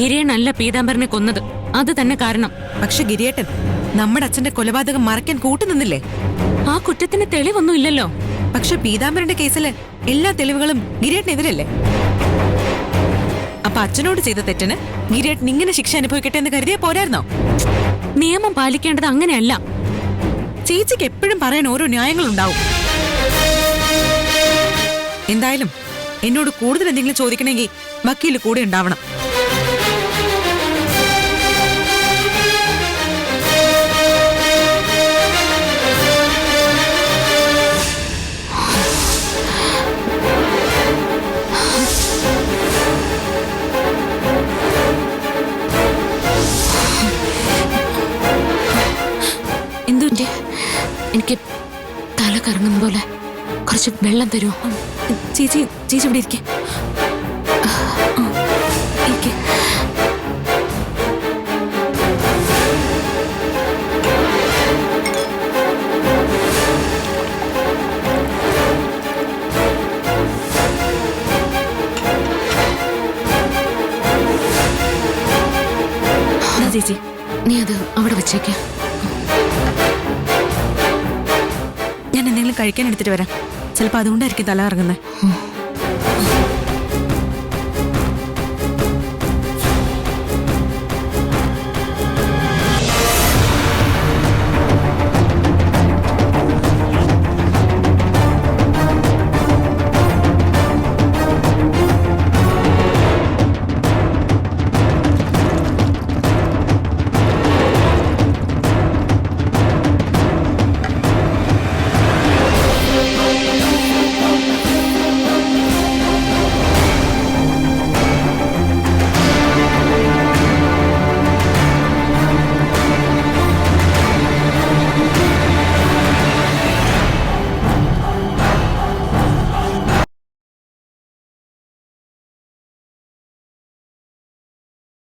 ഗിരിയേണ്ണല്ല പീതാംബരനെ കൊന്നത്. അത് തന്നെ കാരണം. പക്ഷെ ഗിരിയേട്ടൻ നമ്മുടെ അച്ഛന്റെ കൊലപാതകം മറയ്ക്കാൻ കൂട്ടുനിന്നില്ലേ? ആ കുറ്റത്തിന് തെളിവൊന്നും ഇല്ലല്ലോ. പക്ഷെ പീതാംബരന്റെ കേസില് എല്ലാ തെളിവുകളും ഗിരിയേട്ടനെതിരല്ലേ? അപ്പൊ അച്ഛനോട് ചെയ്ത തെറ്റിന് ഗിരിയേട്ടൻ ഇങ്ങനെ ശിക്ഷ അനുഭവിക്കട്ടെ എന്ന് കരുതിയാ പോരായിരുന്നോ? നിയമം പാലിക്കേണ്ടത് അങ്ങനെയല്ല. ചേച്ചിക്ക് എപ്പോഴും പറയാൻ ഓരോ ന്യായങ്ങളുണ്ടാവും. എന്തായാലും എന്നോട് കൂടുതൽ എന്തെങ്കിലും ചോദിക്കണമെങ്കിൽ വക്കീല് കൂടെ ഉണ്ടാവണം. എന്തുണ്ട്? എനിക്ക് തല കറങ്ങുന്ന പോലെ. കുറച്ച് വെള്ളം തരുമോ? ചേച്ചി ചേച്ചി ഇവിടെ ഇരിക്കെ. ചേച്ചി നീ അത് അവിടെ വെച്ചേക്ക. ഞാൻ എന്തെങ്കിലും കഴിക്കാൻ എടുത്തിട്ട് വരാം. ചിലപ്പോൾ അതുകൊണ്ടായിരിക്കും തല കറങ്ങുന്നത്.